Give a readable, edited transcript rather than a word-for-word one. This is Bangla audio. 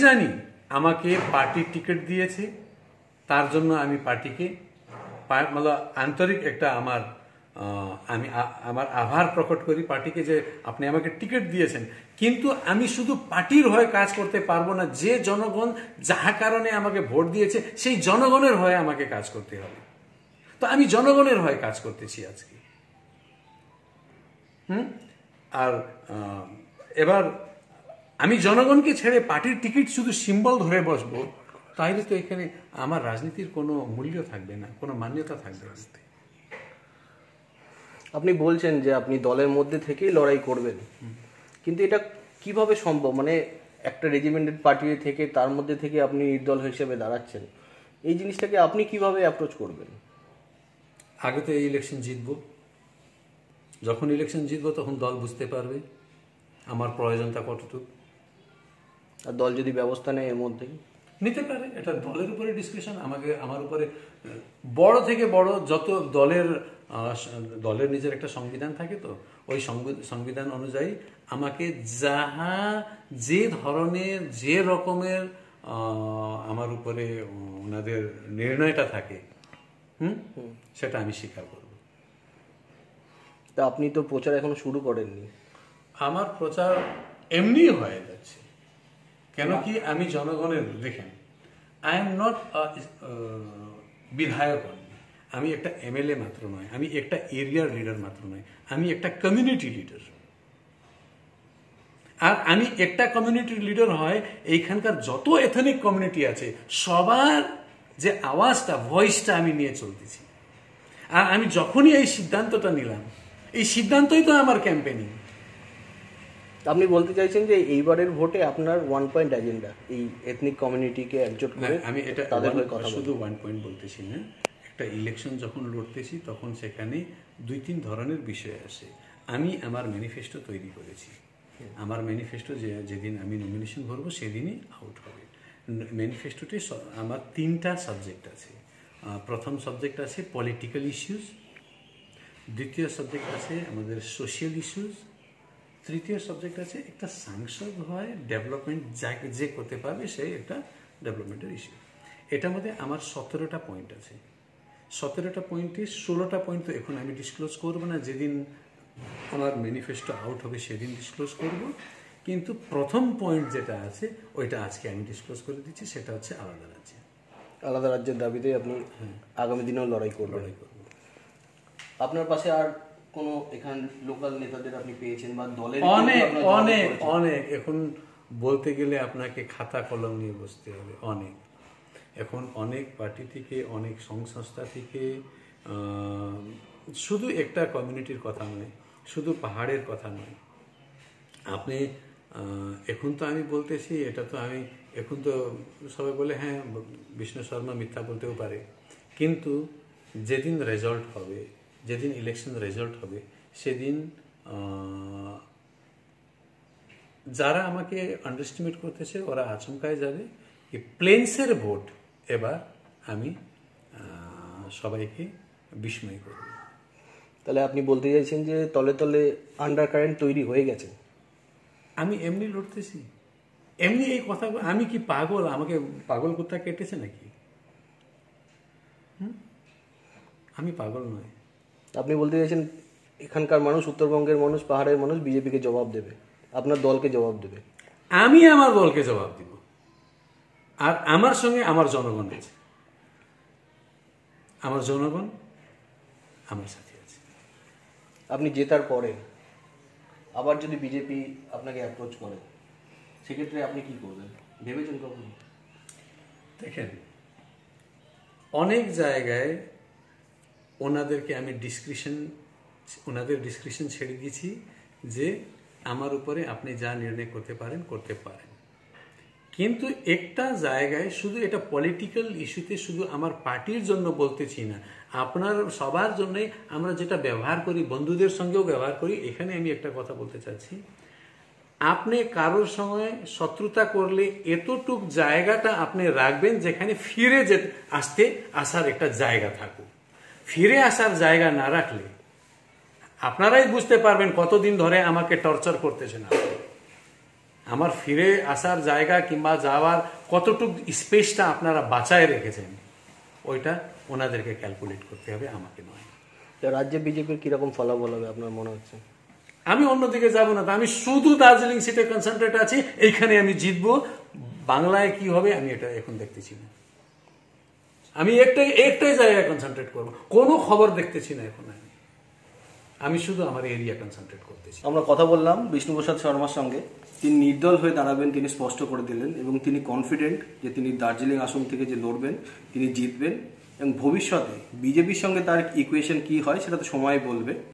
জানি আমাকে পার্টির টিকিট দিয়েছে, তার জন্য আমি পার্টিকে আন্তরিক একটা আমি আমার আভার প্রকট করি পার্টিকে যে আপনি আমাকে টিকিট দিয়েছেন। কিন্তু আমি শুধু পার্টির হয়ে কাজ করতে পারবো না। যে জনগণ যাহা কারণে আমাকে ভোট দিয়েছে সেই জনগণের হয়ে আমাকে কাজ করতে হবে। তো আমি জনগণের হয়ে কাজ করতেছি আজকে। আর এবার আমি জনগণকে ছেড়ে পার্টির টিকিট শুধু সিম্বল ধরে বসবো, তাহলে তো এখানে আমার রাজনীতির কোনো মূল্য থাকবে না, কোনো মান্যতা থাকবে না। আপনি বলছেন যে আপনি দলের মধ্যে থেকেই লড়াই করবেন, কিন্তু এটা কিভাবে সম্ভব? মানে একটা রেজিমেন্টেড পার্টি থেকে তার মধ্যে থেকে আপনি নির্দল হিসেবে দাঁড়াচ্ছেন, এই জিনিসটাকে আপনি কিভাবে অ্যাপ্রোচ করবেন? আগে তো এই ইলেকশন জিতবো, যখন ইলেকশন জিতবো তখন দল বুঝতে পারবে আমার প্রয়োজনটা কতটুকু। আর দল যদি ব্যবস্থা নেয় এর মধ্যেই নিতে পারে, এটা দলের উপরে ডিসকাশন। আমার উপরে বড় থেকে বড় যত দলের নিজের একটা সংবিধান থাকে, তো ওই সংবিধান অনুযায়ী আমাকে যে ধরনের যে রকমের আমার উপরে ওনাদের নির্ণয়টা থাকে সেটা আমি স্বীকার করব। তা আপনি তো প্রচার এখনো শুরু করেননি। আমার প্রচার এমনি হয়ে যাচ্ছে, কেন কি আমি জনগণের, দেখেন, আই এম নট বিধায়ক, আমি একটা এমএলএ মাত্র নয়, আমি একটা এরিয়ার লিডার মাত্র নয়, আমি একটা কমিউনিটি লিডার। আর আমি একটা কমিউনিটির লিডার হয় এইখানকার যত এথনিক কমিউনিটি আছে সবার যে আওয়াজটা, ভয়েসটা আমি নিয়ে চলতেছি। আর আমি যখনই এই সিদ্ধান্তটা নিলাম, এই সিদ্ধান্তই তো আমার ক্যাম্পেনিং। আপনি বলতে চাইছেন যে এইবারের ভোটে আপনার 1 পয়েন্ট এজেন্ডা, এই এথনিক কমিউনিটিকে একজোট করে। আমি এটা তাদের হয়ে কথা শুধু 1 পয়েন্ট বলতেছি না, একটা ইলেকশন যখন লড়তেছি তখন সেখানে 2-3 ধরনের বিষয় আসে। আমি আমার ম্যানিফেস্টো তৈরি করেছি। আমার ম্যানিফেস্টো যেদিন আমি নমিনেশন ভরবো সেদিনই আউট হবে। ম্যানিফেস্টোতে আমার 3টা সাবজেক্ট আছে। প্রথম সাবজেক্ট আছে পলিটিক্যাল ইস্যুস, দ্বিতীয় সাবজেক্ট আছে আমাদের সোশ্যাল ইস্যুস, তৃতীয় সাবজেক্ট আছে একটা সাংসদ হয় ডেভেলপমেন্ট যে করতে পারবে সেই একটা ডেভেলপমেন্টের ইস্যু। এটার মধ্যে আমার 17টা পয়েন্ট আছে। 17টা পয়েন্টে 16টা পয়েন্ট তো এখন আমি ডিসক্লোজ করবো না, যেদিন আমার ম্যানিফেস্টো আউট হবে সেদিন ডিসক্লোজ করব। কিন্তু প্রথম পয়েন্ট যেটা আছে ওইটা আজকে আমি ডিসক্লোজ করে দিচ্ছি, সেটা হচ্ছে আলাদা রাজ্য। আলাদা রাজ্যের দাবিতে আপনি আগামী দিনেও লড়াই করবেন। আপনার পাশে আর কোনো এখান লোকাল নেতাদের আপনি পেয়েছেন বা দলের? অনেক এখন বলতে গেলে আপনাকে খাতা কলম নিয়ে বসতে হবে। এখন অনেক পার্টি থেকে, অনেক সংস্থা থেকে, শুধু একটা কমিউনিটির কথা নয়, শুধু পাহাড়ের কথা নয়। আপনি এখন তো আমি বলতেছি, এটা তো আমি এখন তো সবাই বলে হ্যাঁ বিষ্ণু শর্মা মিথ্যা বলতেও পারে, কিন্তু যেদিন রেজাল্ট হবে, যেদিন ইলেকশন রেজাল্ট হবে সেদিন যারা আমাকে আন্ডারস্টিমেট করতেছে ওরা আচমকায় যাবে। প্লেন্সের ভোট এবার আমি সবাইকে বিস্ময় করব। তাহলে আপনি বলতে চাইছেন যে তলে তলে আন্ডার কারেন্ট তৈরি হয়ে গেছে? আমি এমনি লড়তেছি, এমনি এই কথা। আমি কি পাগল? আমাকে পাগল কুত্তা কেটেছে নাকি? আমি পাগল নয়। আপনি বলতে চাইছেন এখানকার মানুষ, উত্তরবঙ্গের মানুষ, পাহাড়ের মানুষ বিজেপিকে জবাব দেবে, আপনার দলকে জবাব দেবে? আমি আমার দলকে জবাব দিব, আর আমার সঙ্গে আমার জনগণ আছে। আমার জনগণ আমার সাথে আছে। আপনি জেতার পরে আবার যদি বিজেপি আপনাকে অ্যাপ্রোচ করে সেক্ষেত্রে আপনি কি করবেন ভেবেছেন কখনো? দেখেন, অনেক জায়গায় ওনাদেরকে আমি ওনাদের ডিসক্রিপশন ছেড়ে দিয়েছি যে আমার উপরে আপনি যা নির্ণয় করতে পারেন করতে পারেন। কিন্তু একটা জায়গায় শুধু এটা পলিটিক্যাল ইস্যুতে শুধু আমার পার্টির জন্য বলতেছি না, আপনার সবার জন্যই আমরা যেটা ব্যবহার করি, বন্ধুদের সঙ্গেও ব্যবহার করি। এখানে আমি একটা কথা বলতে চাচ্ছি, আপনি কারোর সঙ্গে শত্রুতা করলে এতটুক জায়গাটা আপনি রাখবেন যেখানে ফিরে আসার একটা জায়গা থাকুক। ফিরে আসার জায়গা না রাখলে আপনারাই বুঝতে পারবেন কতদিন ধরে আমাকে টর্চার করতেছেন। আমার ফিরে আসার জায়গা কিংবা যাওয়ার কতটুকু স্পেসটা আপনারা বাঁচায় রেখেছেন, ওইটা ওনাদেরকে ক্যালকুলেট করতে হবে, আমাকে নয়। রাজ্যে বিজেপির কিরকম ফলাফল হবে আপনার মনে হচ্ছে? আমি অন্যদিকে যাব না, আমি শুধু দার্জিলিং সিটে কনসেন্ট্রেট আছি, এইখানে আমি জিতবো। বাংলায় কি হবে আমি এটা এখন দেখতেছি না, আমি একটাই জায়গায় কনসেন্ট্রেট করবো, কোনো খবর দেখতেছি না এখন। আমি শুধু আমার এরিয়া কনসেন্ট্রেট করতেছি। আমরা কথা বললাম বিষ্ণুপ্রসাদ শর্মার সঙ্গে, তিনি নির্দল হয়ে দাঁড়াবেন তিনি স্পষ্ট করে দিলেন, এবং তিনি কনফিডেন্ট যে তিনি দার্জিলিং আসন থেকে যে লড়বেন তিনি জিতবেন, এবং ভবিষ্যতে বিজেপির সঙ্গে তার ইকুয়েশন কি হয় সেটা তো সময় বলবে।